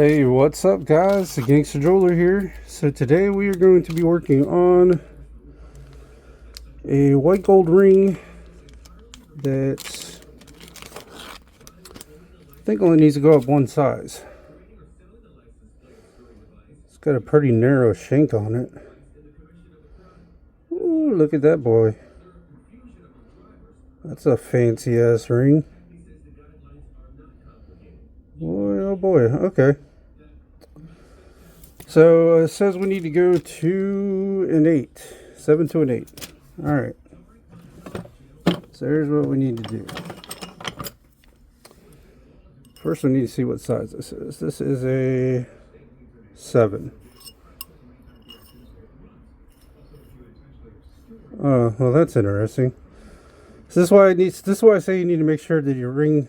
Hey, what's up guys? The Gangster Jeweler here. So today we are going to be working on a white gold ring that I think only needs to go up one size. It's got a pretty narrow shank on it. Ooh, look at that boy. That's a fancy ass ring. Boy, oh boy, okay. So it says we need to go to an 8. 7 to an 8. Alright. So here's what we need to do. First we need to see what size this is. This is a 7. Oh, well that's interesting. So this is why I say you need to make sure that your ring,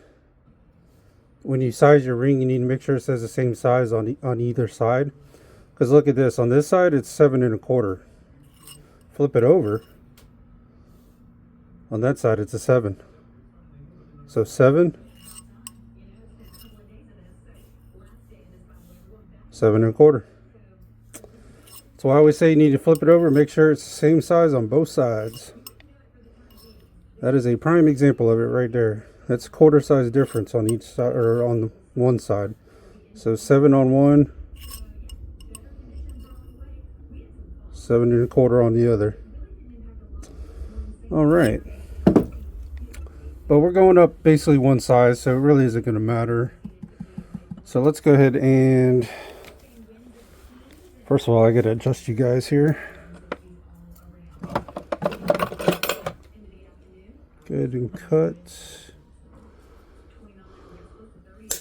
when you size your ring, you need to make sure it says the same size on either side. Because look at this, on this side it's 7 1/4. Flip it over. On that side it's a 7. So 7, 7 1/4. That's why I always say you need to flip it over and make sure it's the same size on both sides. That is a prime example of it right there. That's a quarter size difference on each side, or on one side. So 7 on one, 7 1/4 on the other. All right, but we're going up basically one size, so it really isn't going to matter. So let's go ahead and, first of all, I got to adjust you guys here. Go ahead and cut.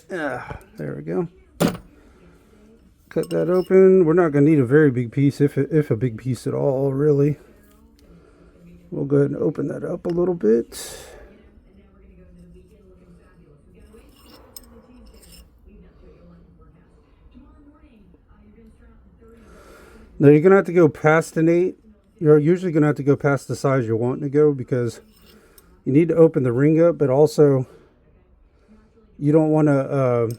There we go. Cut that open. We're not going to need a very big piece, if a big piece at all, really. We'll go ahead and open that up a little bit. Now you're going to have to go past an 8. You're usually going to have to go past the size you're wanting to go, because you need to open the ring up, but also you don't want to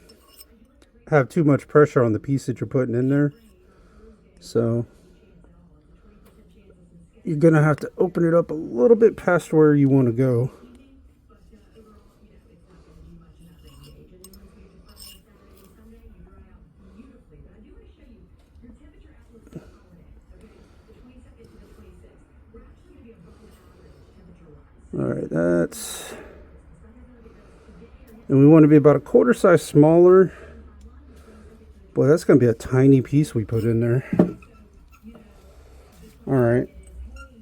have too much pressure on the piece that you're putting in there. So you're going to have to open it up a little bit past where you want to go. Alright, that's, and we want to be about a quarter size smaller. Boy, that's going to be a tiny piece we put in there. Alright,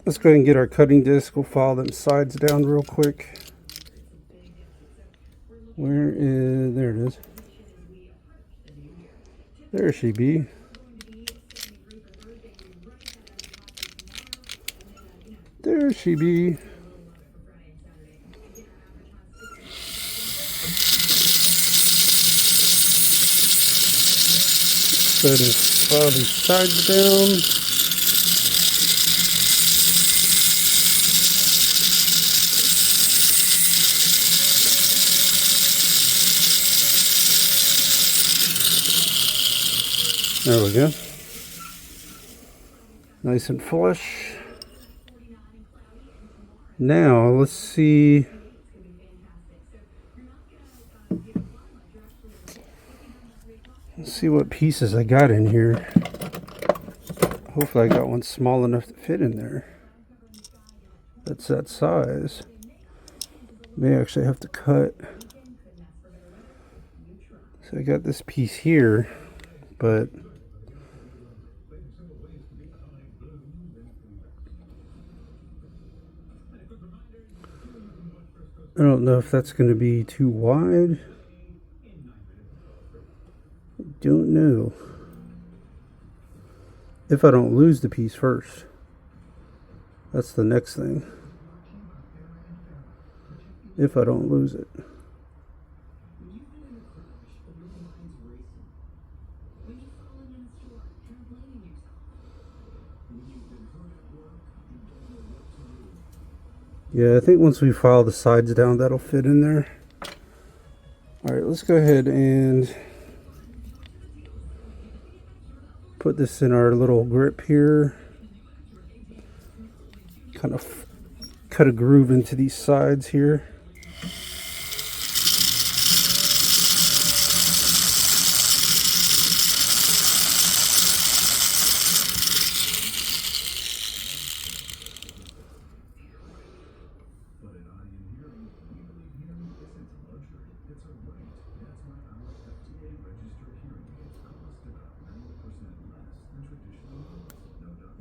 let's go ahead and get our cutting disc. We'll file them sides down real quick. Where is, there it is. There she be. There she be. Go ahead and file these sides down. There we go. Nice and flush. Now let's see. Let's see what pieces I got in here. Hopefully I got one small enough to fit in there. That's that size. May actually have to cut. So I got this piece here, but I don't know if that's going to be too wide. Don't know. If I don't lose the piece first. That's the next thing. If I don't lose it. Yeah, I think once we file the sides down, that'll fit in there. Alright, let's go ahead and Put this in our little grip here. Kind of cut a groove into these sides here.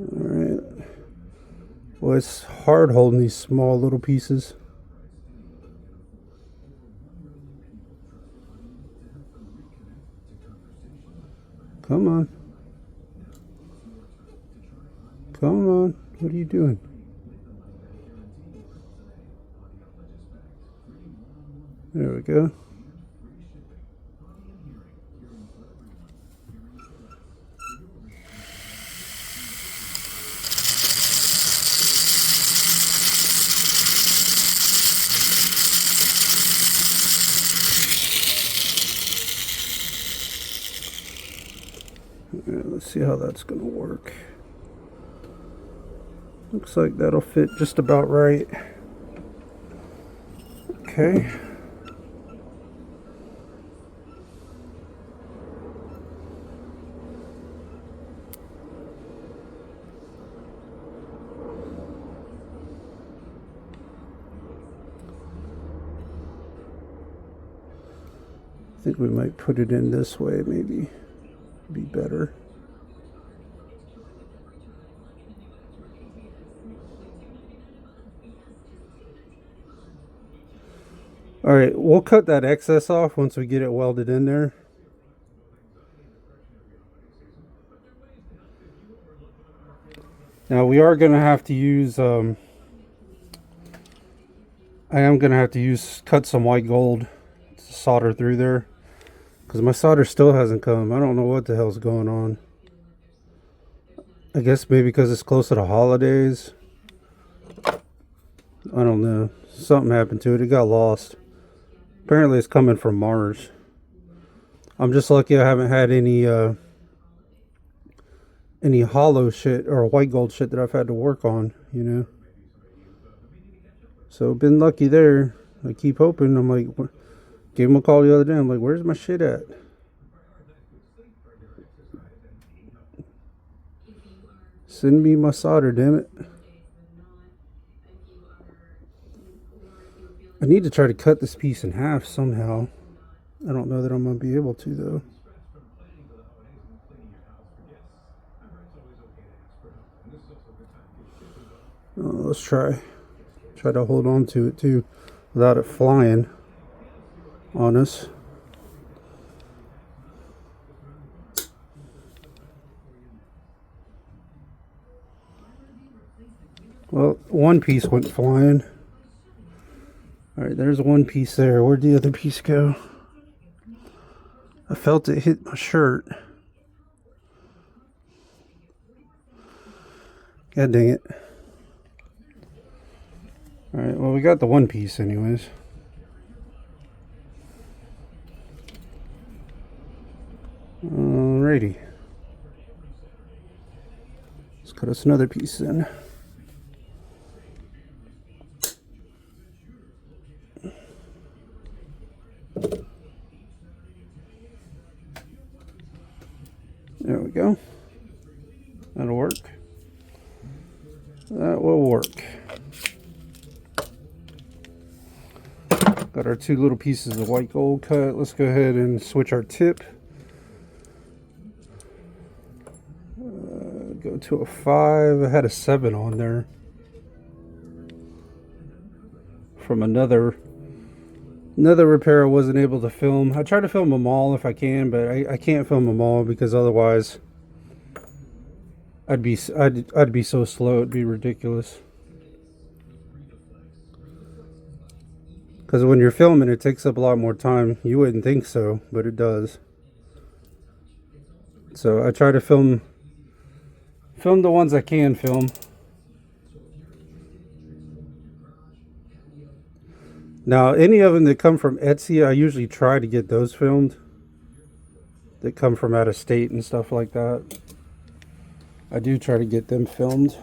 Alright. Well, it's hard holding these small little pieces. Come on. Come on. What are you doing? There we go. Alright, let's see how that's going to work. Looks like that'll fit just about right. Okay. I think we might put it in this way, maybe be better. All right, we'll cut that excess off once we get it welded in there. Now we are going to have to use I am going to have to cut some white gold to solder through there, because my solder still hasn't come. I don't know what the hell's going on. I guess maybe because it's close to the holidays. I don't know. Something happened to it. It got lost. Apparently it's coming from Mars. I'm just lucky I haven't had any hollow shit or white gold shit that I've had to work on, you know. So been lucky there. I keep hoping. I'm like, gave him a call the other day. I'm like, where's my shit at? Send me my solder, damn it. I need to try to cut this piece in half somehow. I don't know that I'm going to be able to, though. Let's try to hold on to it too without it flying on us. Well, one piece went flying. All right, there's one piece there. Where'd the other piece go? I felt it hit my shirt. God dang it. Alright, well, we got the one piece anyways. Alrighty. Let's cut us another piece in. There we go. That'll work. That will work. Got our two little pieces of white gold cut. Let's go ahead and switch our tip. Go to a 5. I had a 7 on there from another repair I wasn't able to film. I try to film them all if I can, but I can't film them all because otherwise I'd be so slow it'd be ridiculous. Because when you're filming, it takes up a lot more time. You wouldn't think so, but it does. So I try to film the ones I can film. Now, any of them that come from Etsy, I usually try to get those filmed. That come from out of state and stuff like that. I do try to get them filmed.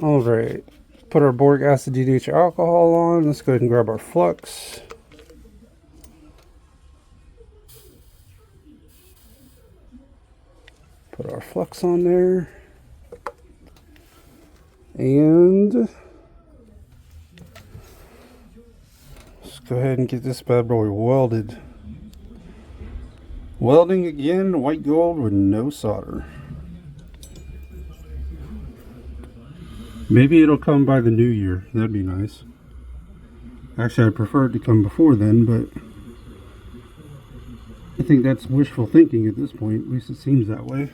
All right, put our boric acid DDH alcohol on. Let's go ahead and grab our flux. Put our flux on there. And let's go ahead and get this bad boy welded. Welding again, white gold with no solder. Maybe it'll come by the new year. That'd be nice. Actually, I'd prefer it to come before then, but I think that's wishful thinking at this point. At least it seems that way.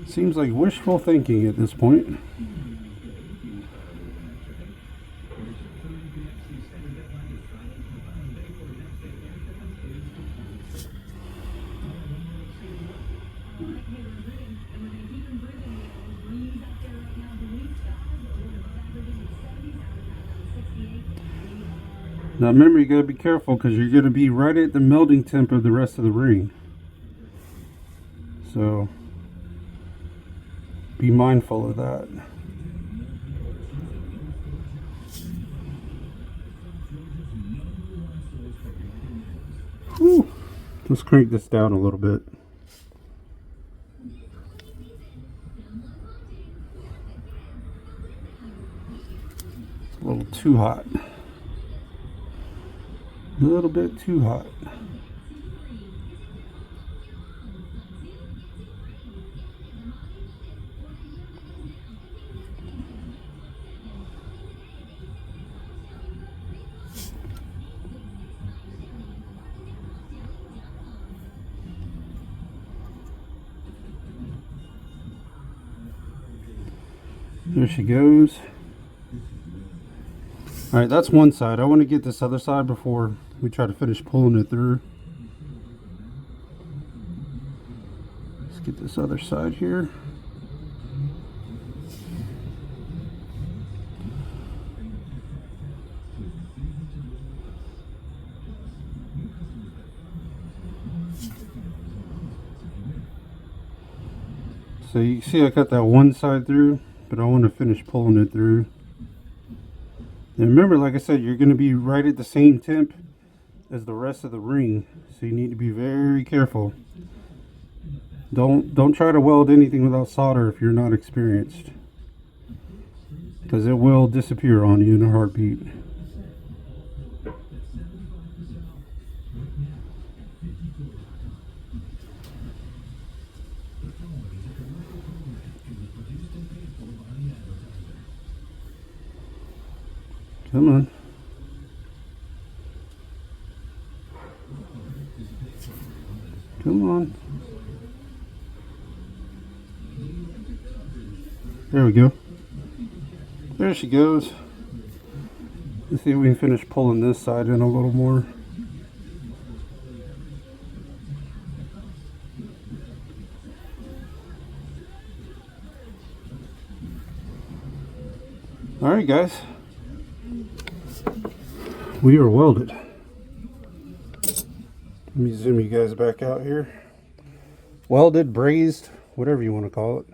Seems like wishful thinking at this point. Now remember, you gotta be careful because you're gonna be right at the melting temp of the rest of the ring. So be mindful of that. Whew. Let's crank this down a little bit. It's a little too hot. A little bit too hot. There she goes. All right, that's one side. I want to get this other side before we try to finish pulling it through. Let's get this other side here. So you see I got that one side through, but I want to finish pulling it through. And remember, like I said, you're going to be right at the same temp as the rest of the ring, so you need to be very careful. Don't try to weld anything without solder if you're not experienced, because it will disappear on you in a heartbeat. Come on. Come on. There we go. There she goes. Let's see if we can finish pulling this side in a little more. Alright guys. We are welded. Let me zoom you guys back out here. Welded, brazed, whatever you want to call it.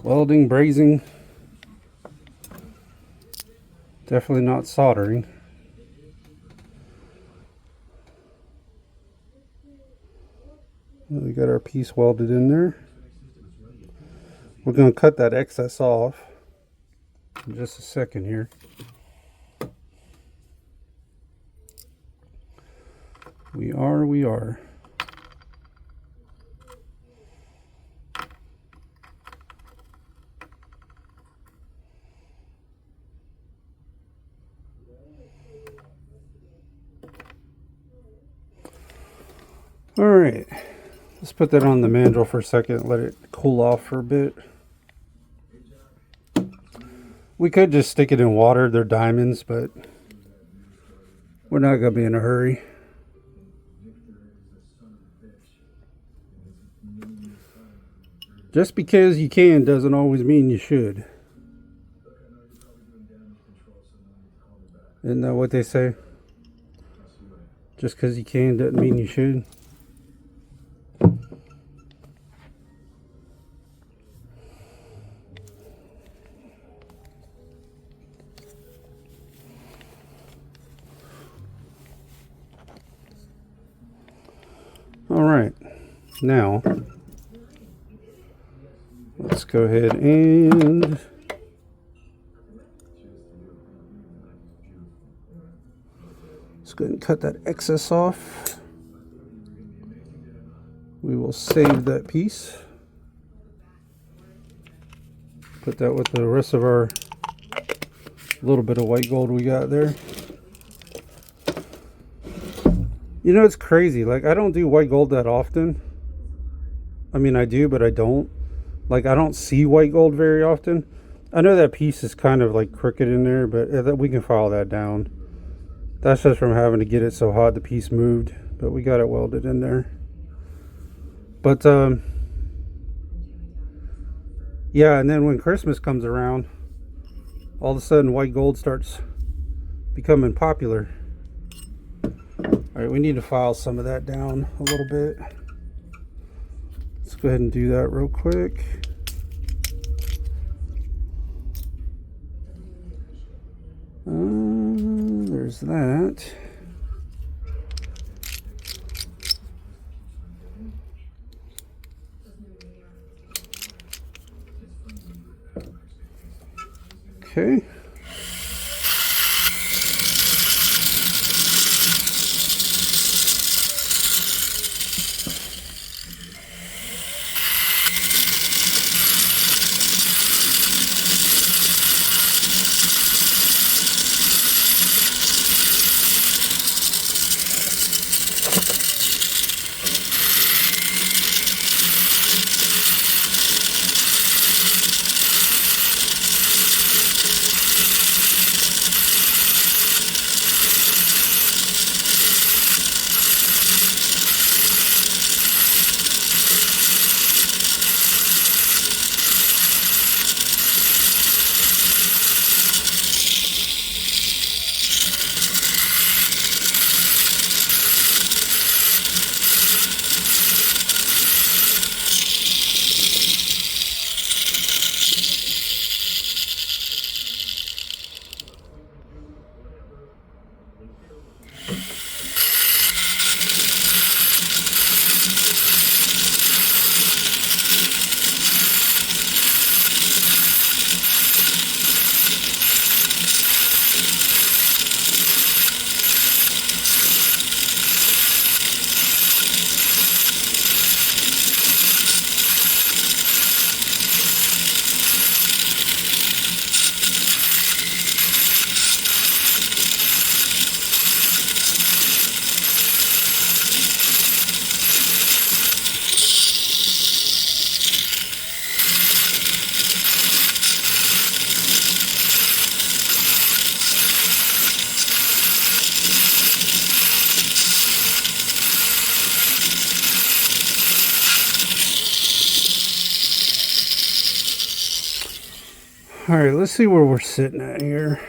Welding, brazing. Definitely not soldering. We got our piece welded in there. We're going to cut that excess off in just a second here. We are. All right, let's put that on the mandrel for a second, let it cool off for a bit. We could just stick it in water, they're diamonds, but We're not going to be in a hurry. Just because you can doesn't always mean you should. Isn't that what they say? Just because you can doesn't mean you should. All right, now let's go ahead and let's go ahead and cut that excess off. We will save that piece. Put that with the rest of our little bit of white gold we got there. You know, it's crazy. Like, I don't do white gold that often. I mean, I do, but I don't. Like, I don't see white gold very often. I know that piece is kind of like crooked in there, but we can file that down. That's just from having to get it so hot the piece moved. But we got it welded in there. But, yeah, and then when Christmas comes around, all of a sudden white gold starts becoming popular. All right, we need to file some of that down a little bit. Let's go ahead and do that real quick. There's that. Okay. All right, let's see where we're sitting at here.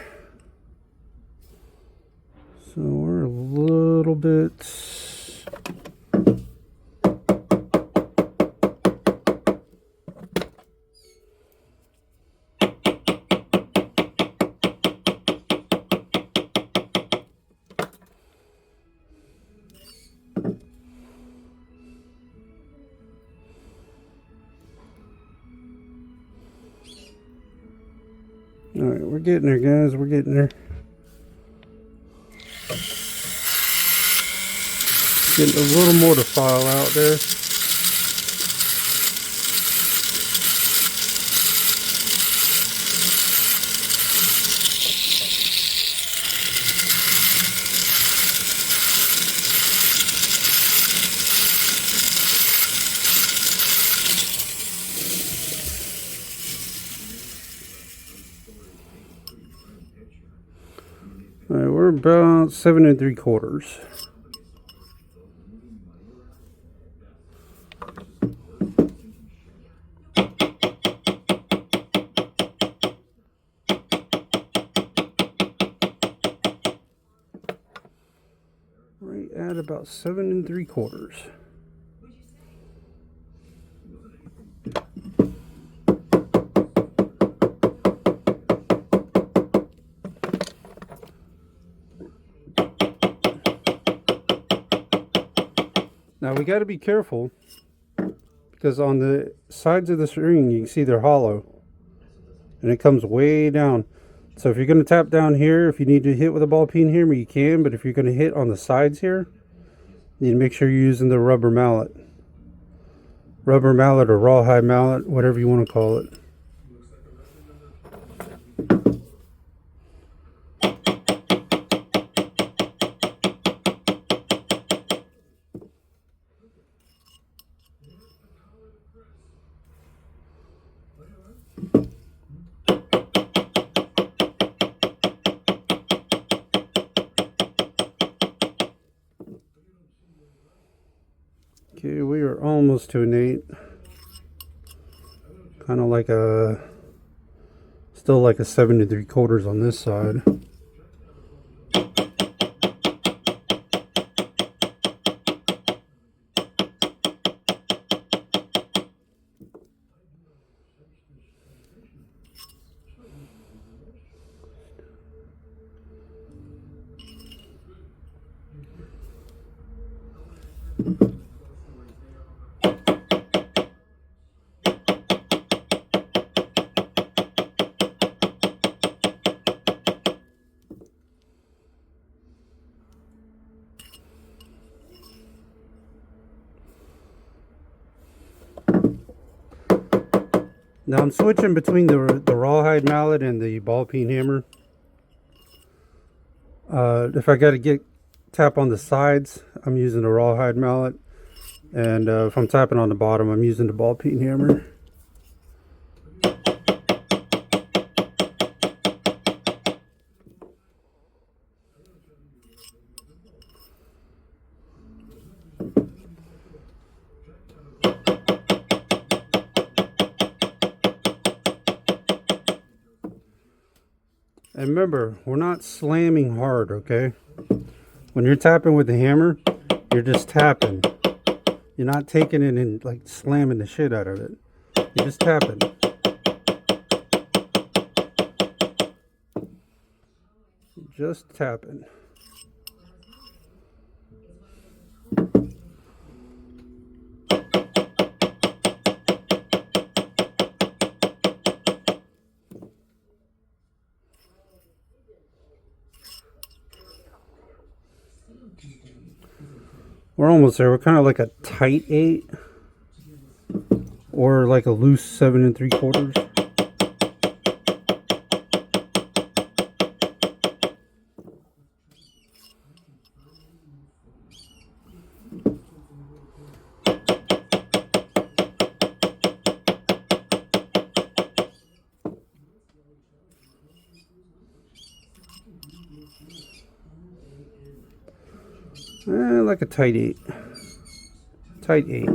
So we're a little bit... All right, we're getting there, guys. We're getting there. Getting a little more to file out there. All right, we're about 7 3/4. Right at about 7 3/4. Now we got to be careful because on the sides of this ring you can see they're hollow and it comes way down. So if you're going to tap down here, if you need to hit with a ball peen hammer, you can, but if you're going to hit on the sides here, you need to make sure you're using the rubber mallet. Rubber mallet or rawhide mallet, whatever you want to call it. Okay, we are almost to an 8. Kind of like still like a 7 3/4 on this side. Now I'm switching between the rawhide mallet and the ball peen hammer. If I got to tap on the sides, I'm using the rawhide mallet, and if I'm tapping on the bottom, I'm using the ball peen hammer. And remember, we're not slamming hard, okay? When you're tapping with the hammer, you're just tapping. You're not taking it and like slamming the shit out of it. You're just tapping. Just tapping. We're almost there. We're kind of like a tight 8 or like a loose 7 3/4. Like a tight 8. Tight 8.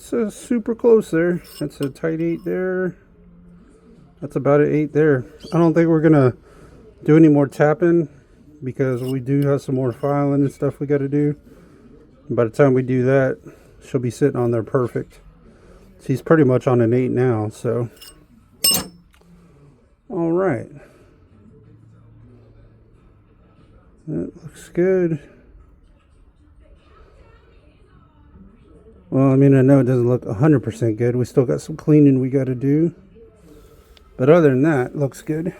It's super close there. That's a tight 8 there. That's about an 8 there. I don't think we're gonna do any more tapping because we do have some more filing and stuff we got to do. By the time we do that, she'll be sitting on there perfect. She's pretty much on an 8 now, so. All right. That looks good. Well, I mean, I know it doesn't look 100% good. We still got some cleaning we got to do. But other than that, it looks good.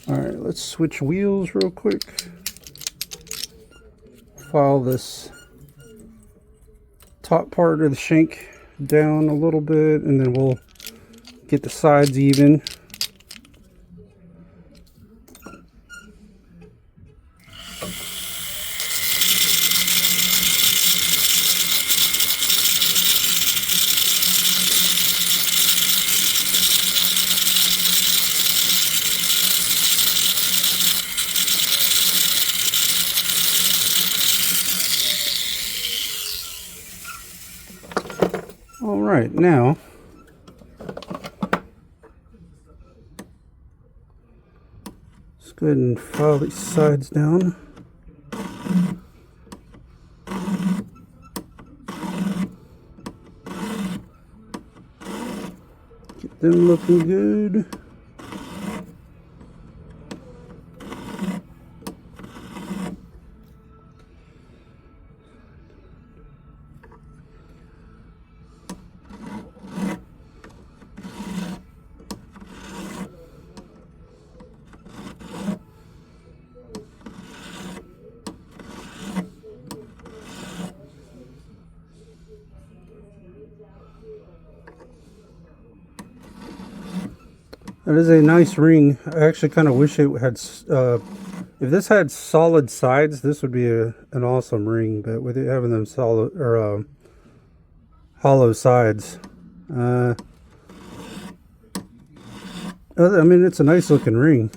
Alright, let's switch wheels real quick. File this top part of the shank down a little bit, and then we'll get the sides even. All right, now let's go ahead and file these sides down. Get them looking good. That is a nice ring. I actually kind of wish it had, if this had solid sides, this would be an awesome ring. But with it having them solid or hollow sides, I mean, it's a nice looking ring.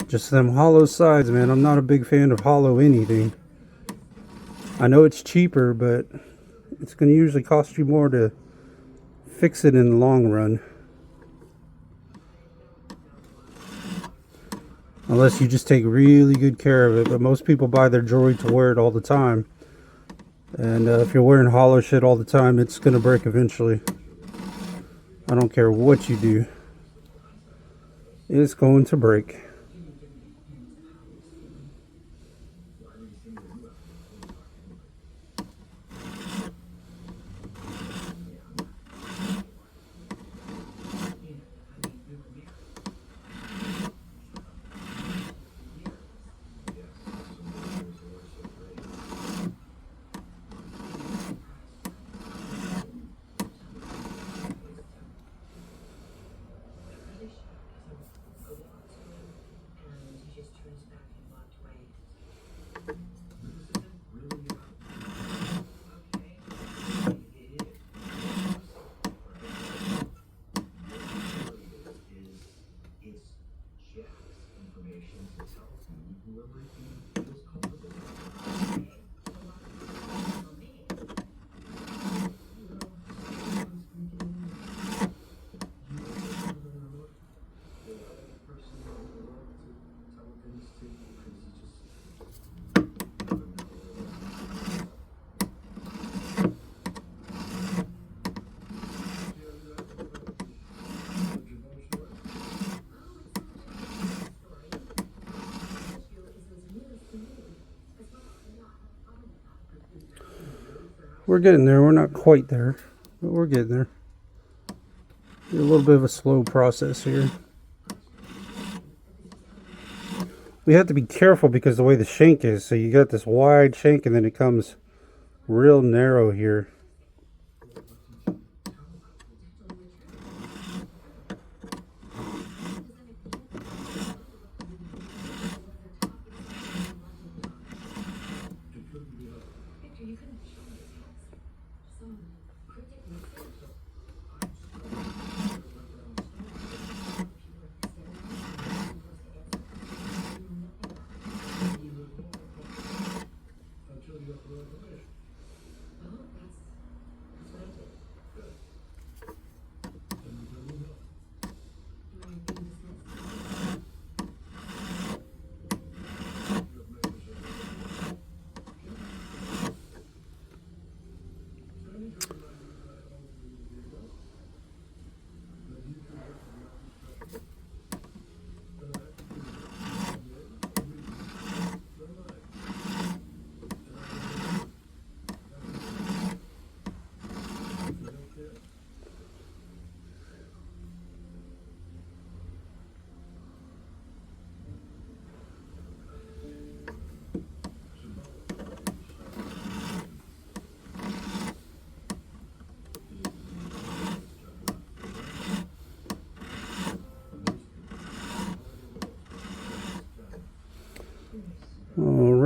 Just them hollow sides, man. I'm not a big fan of hollow anything. I know it's cheaper, but it's going to usually cost you more to fix it in the long run. Unless you just take really good care of it. But most people buy their jewelry to wear it all the time. And if you're wearing hollow shit all the time, it's going to break eventually. I don't care what you do. It's going to break. We're getting there. We're not quite there, but we're getting there. A little bit of a slow process here. We have to be careful because the way the shank is. So you got this wide shank and then it comes real narrow here.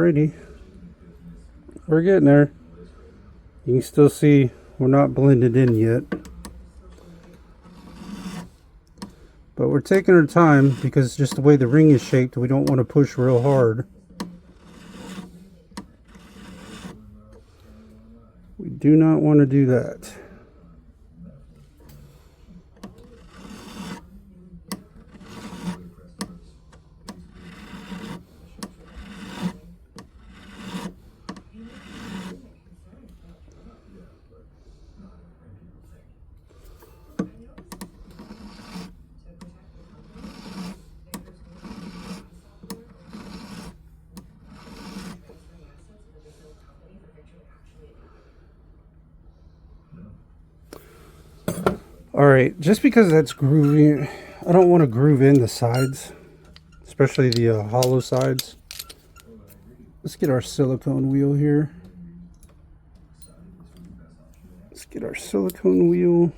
Alrighty. We're getting there. You can still see we're not blended in yet. But we're taking our time because just the way the ring is shaped, we don't want to push real hard. We do not want to do that. Alright, just because that's grooving, I don't want to groove in the sides, especially the hollow sides. Let's get our silicone wheel here. Let's get our silicone wheel.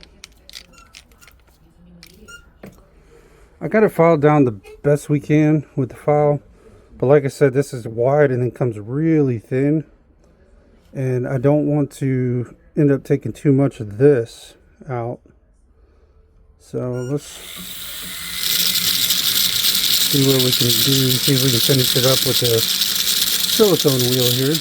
I got it filed down the best we can with the file, but like I said, this is wide and then comes really thin, and I don't want to end up taking too much of this out. So let's see what we can do, see if we can finish it up with the silicone wheel here.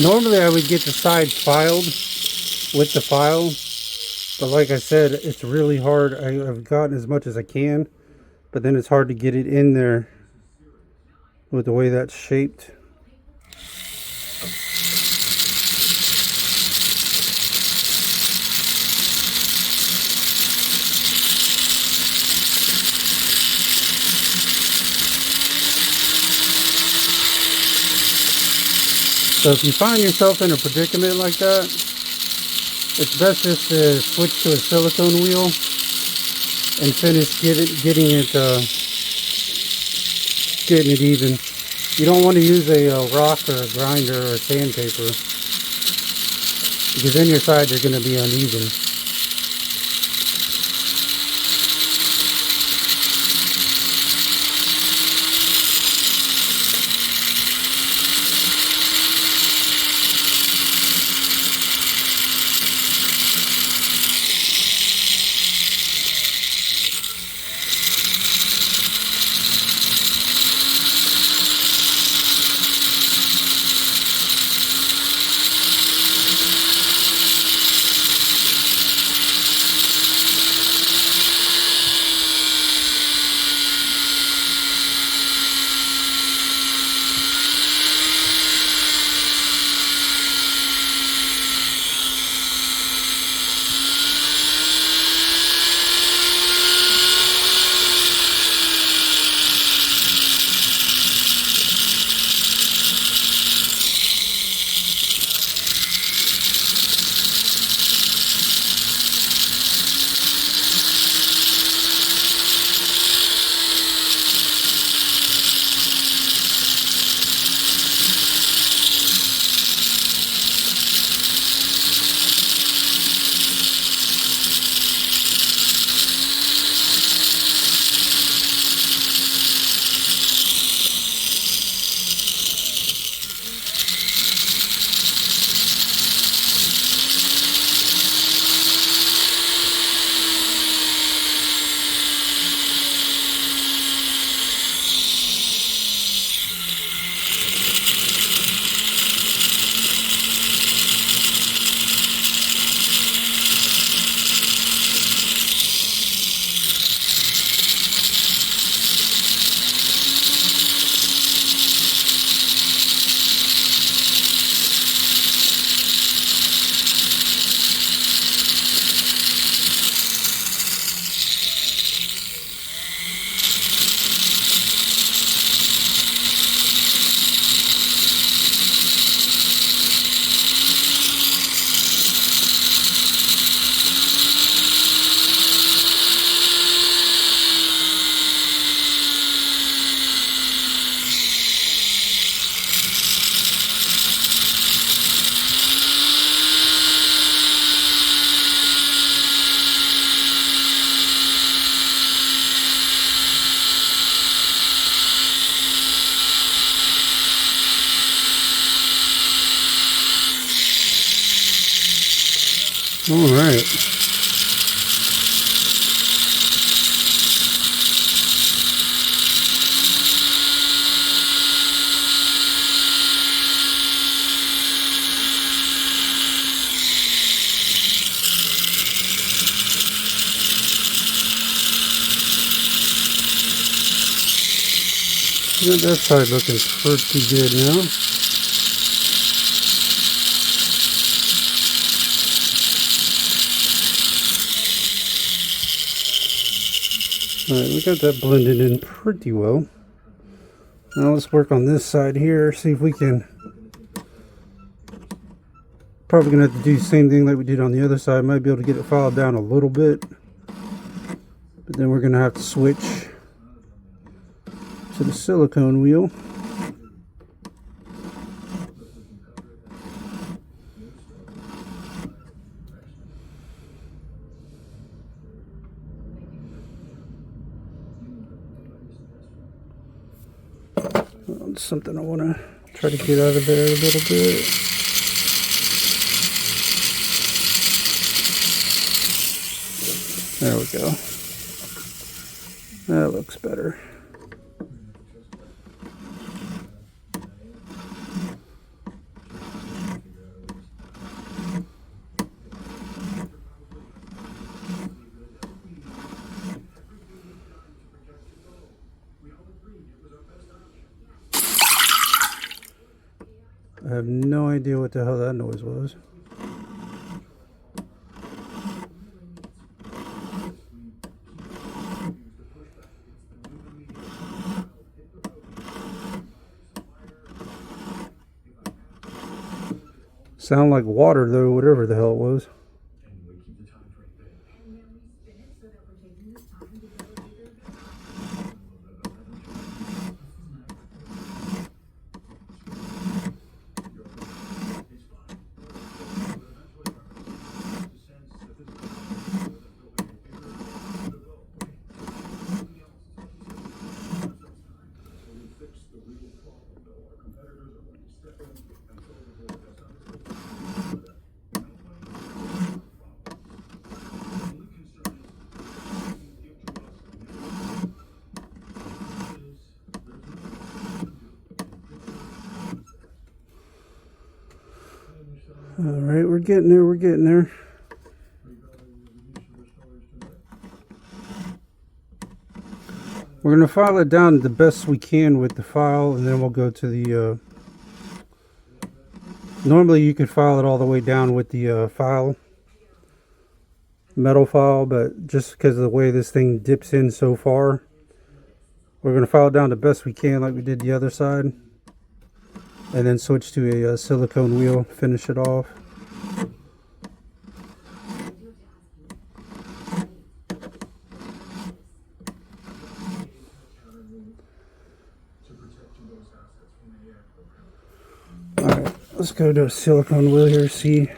Normally I would get the sides filed with the file, but like I said, it's really hard. I've gotten as much as I can, but then it's hard to get it in there with the way that's shaped. So if you find yourself in a predicament like that, it's best just to switch to a silicone wheel and finish getting it even. You don't want to use a rock or a grinder or sandpaper, because then your sides are going to be uneven. All right. Got that side looking pretty good now. Alright, we got that blended in pretty well. Now let's work on this side here, see if we can... Probably going to have to do the same thing like we did on the other side. Might be able to get it filed down a little bit. But then we're going to have to switch to the silicone wheel. Something I want to try to get out of there a little bit. There we go. That looks better. I have no idea what the hell that noise was. Sound like water though, whatever the hell it was. All right, we're getting there, we're getting there. We're going to file it down the best we can with the file, and then we'll go to the... Normally you could file it all the way down with the metal file, but just because of the way this thing dips in so far, we're going to file it down the best we can like we did the other side. And then switch to a silicone wheel, finish it off. Alright, let's go to a silicone wheel here, see.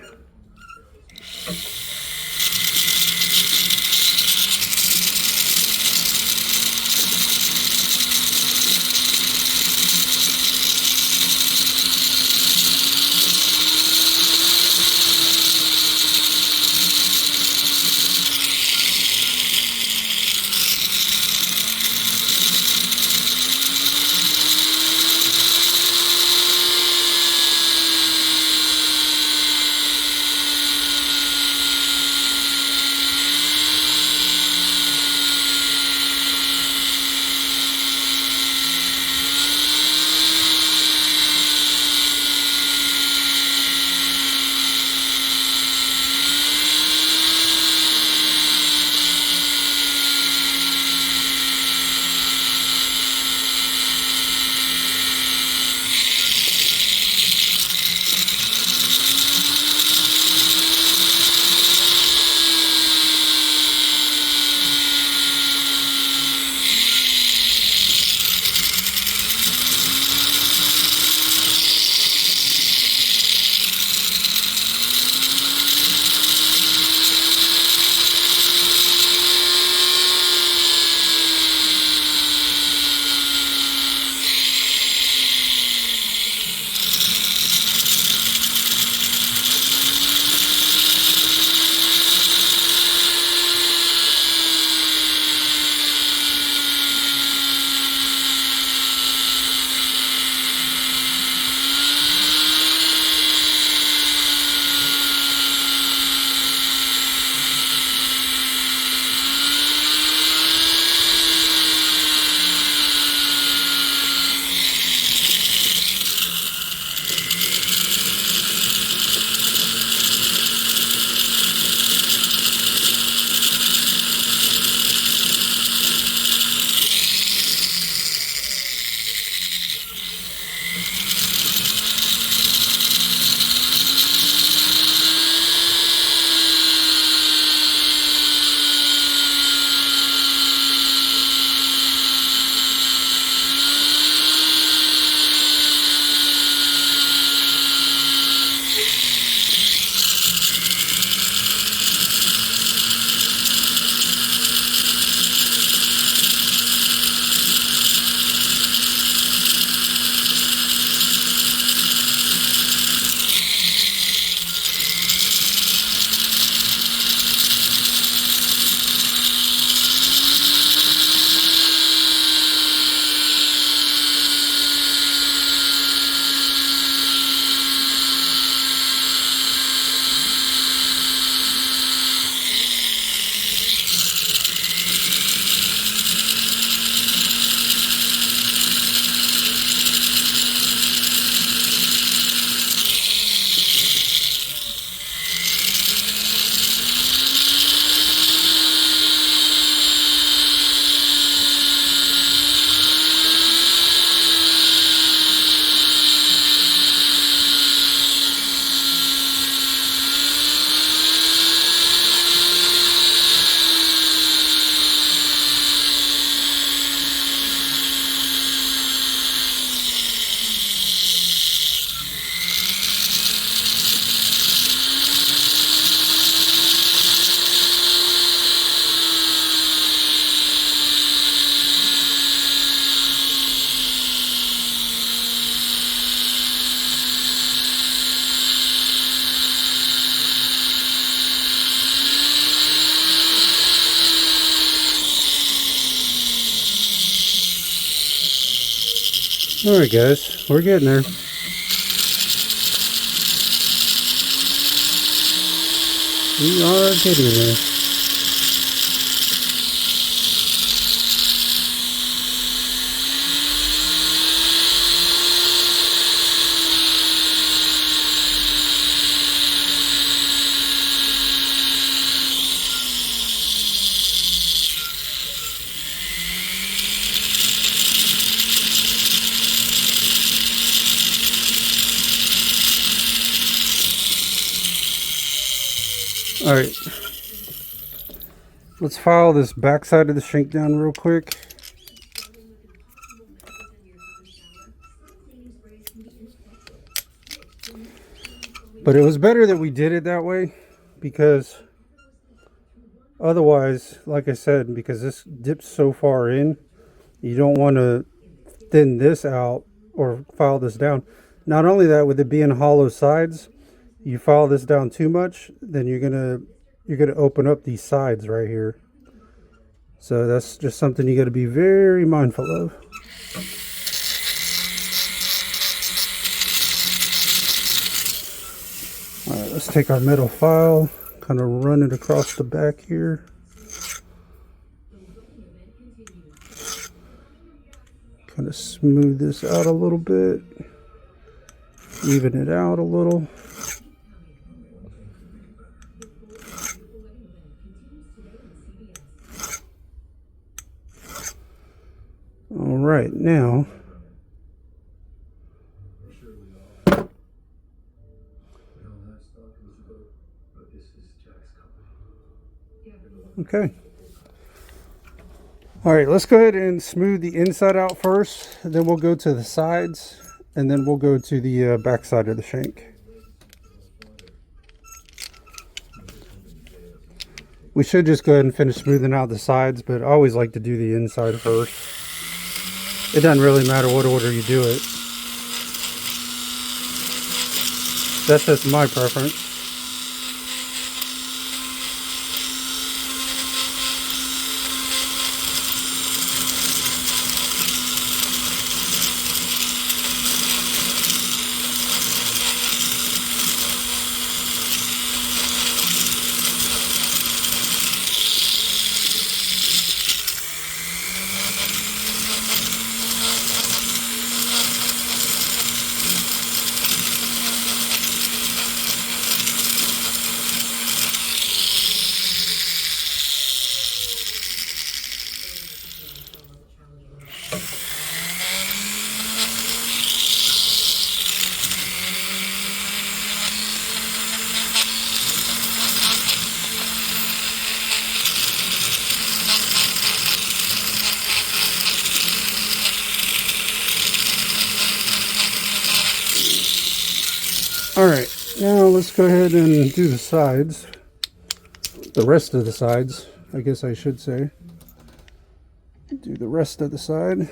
Alright guys, we're getting there. We are getting there. Alright, let's file this backside of the shank down real quick. But it was better that we did it that way, because otherwise, like I said, because this dips so far in, you don't want to thin this out or file this down. Not only that, with it being hollow sides, you file this down too much, then you're gonna open up these sides right here. So that's just something you got to be very mindful of. All right, let's take our metal file, kind of run it across the back here. Kind of smooth this out a little bit, even it out a little. All right, now okay. All right, let's go ahead and smooth the inside out first, then we'll go to the sides, and then we'll go to the back side of the shank. We should just go ahead and finish smoothing out the sides, but I always like to do the inside first. It doesn't really matter what order you do it. That's just my preference. Alright, now let's go ahead and do the sides. The rest of the sides, I guess I should say. Do the rest of the side.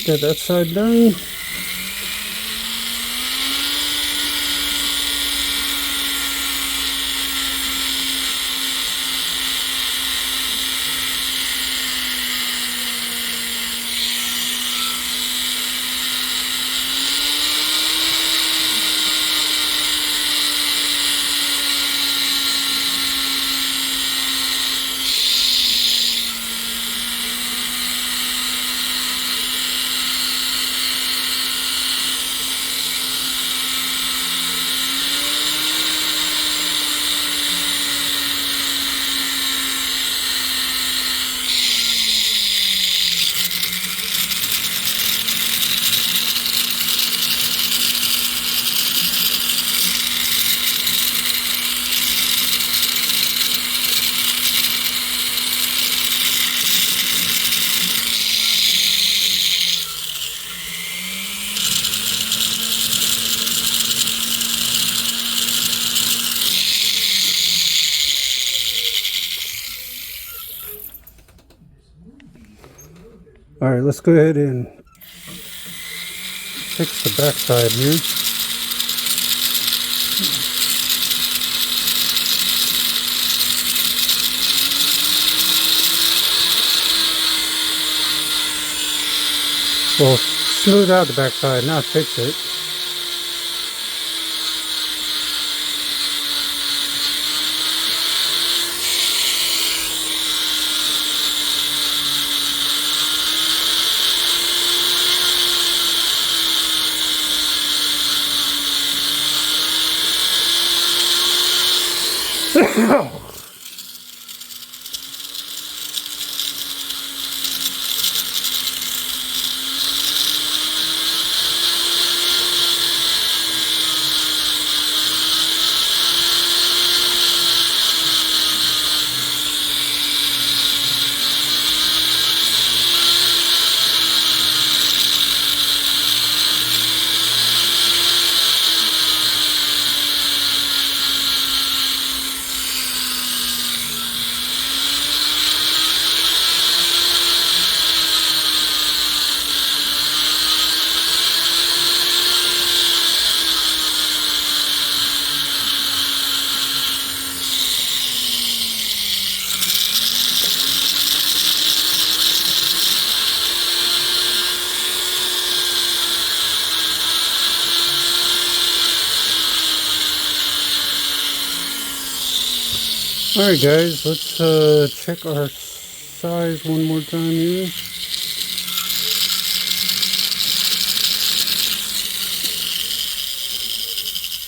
Got that side done. All right, let's go ahead and fix the back side here. Well, smooth out the back side, not fix it. Alright guys, let's check our size one more time here.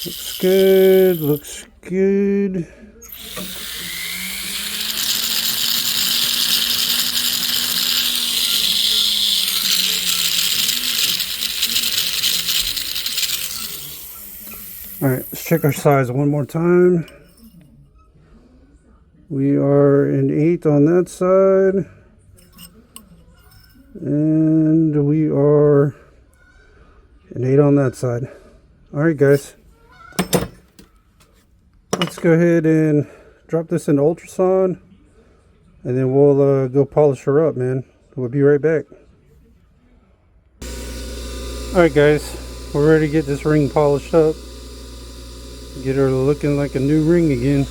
Looks good, looks good. Alright, let's check our size one more time. We are an 8 on that side, and we are an 8 on that side. Alright guys, let's go ahead and drop this in ultrasound, and then we'll go polish her up, man. We'll be right back. Alright guys, we're ready to get this ring polished up, get her looking like a new ring again.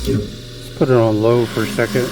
Let's put it on low for a second.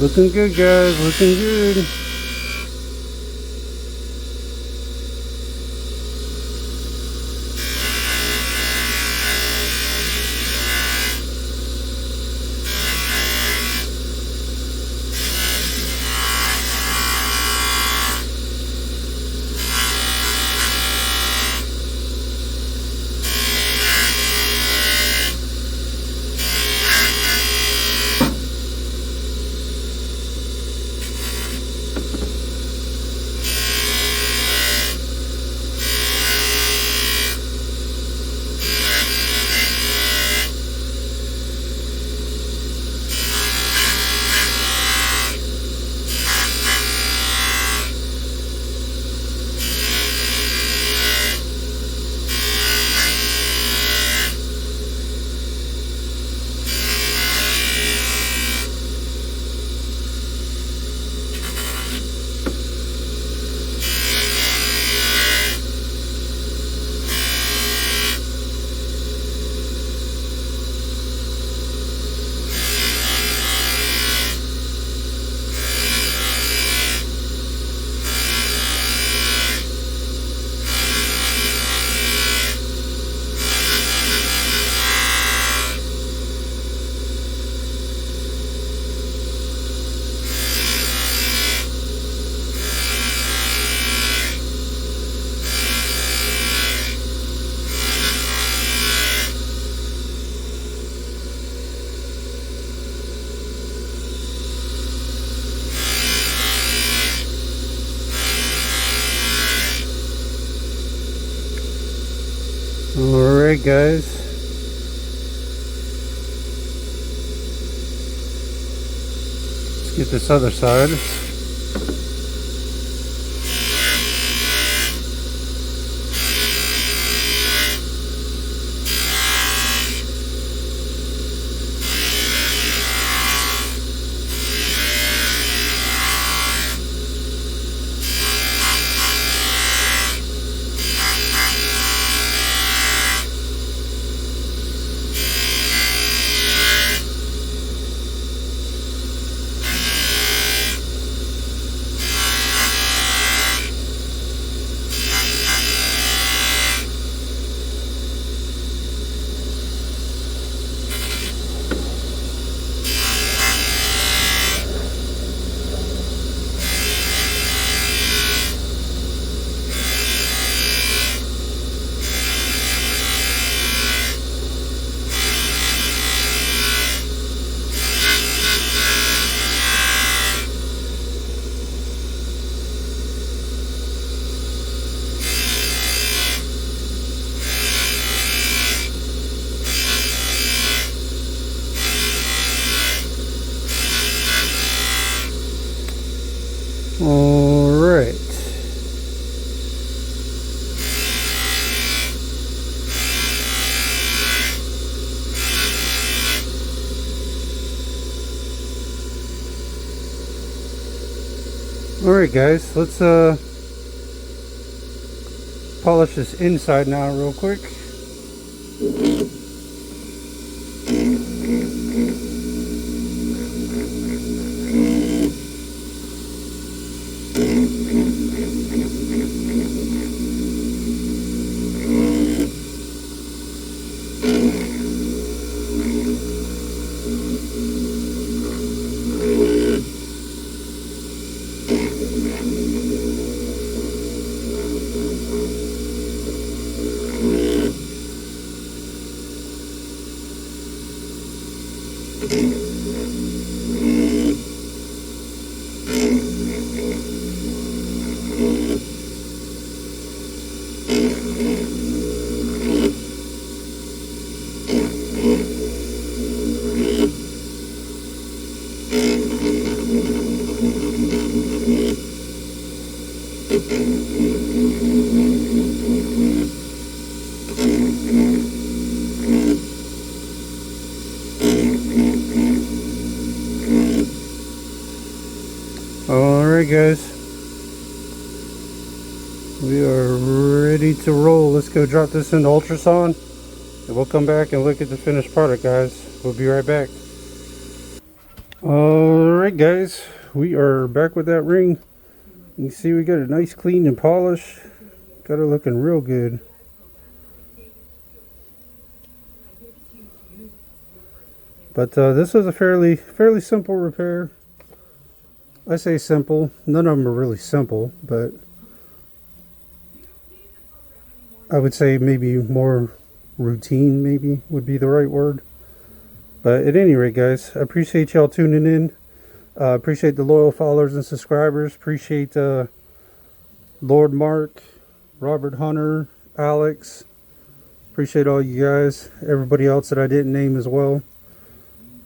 Looking good, guys. Looking good. Alright, guys. Let's get this other side. Alright. Alright, guys, let's polish this inside now real quick. Alright, guys, we are ready to roll. Let's go drop this into ultrasound and we'll come back and look at the finished product, guys. We'll be right back. Alright guys, we are back with that ring. You can see we got it nice, clean, and polished. Got it looking real good. But this was a fairly simple repair. I say simple. None of them are really simple, but I would say maybe more routine, maybe would be the right word. But at any rate, guys, I appreciate y'all tuning in. Appreciate the loyal followers and subscribers. Appreciate Lord Mark, Robert Hunter, Alex. Appreciate all you guys. Everybody else that I didn't name as well.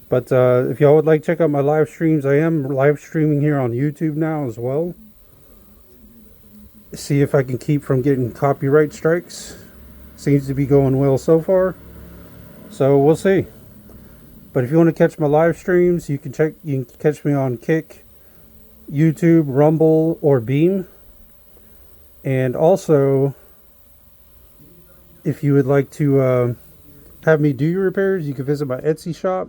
But if y'all would like to check out my live streams, I am live streaming here on YouTube now as well. See if I can keep from getting copyright strikes. Seems to be going well so far. So we'll see. But if you want to catch my live streams, you can catch me on Kick, YouTube, Rumble, or Beam. And also, if you would like to have me do your repairs, you can visit my Etsy shop,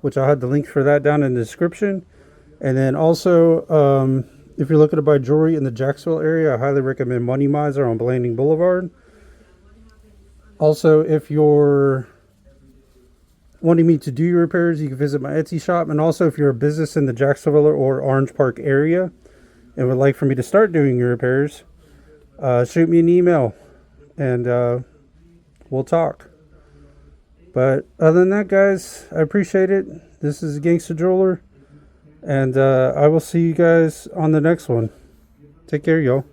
which I'll have the link for that down in the description. And then also, if you're looking to buy jewelry in the Jacksonville area, I highly recommend Money Miser on Blanding Boulevard. Also, if you're wanting me to do your repairs, you can visit my Etsy shop. And also, if you're a business in the Jacksonville or Orange Park area and would like for me to start doing your repairs, shoot me an email and we'll talk. But other than that, guys, I appreciate it. This is Gangster Jeweler, and I will see you guys on the next one. Take care, y'all.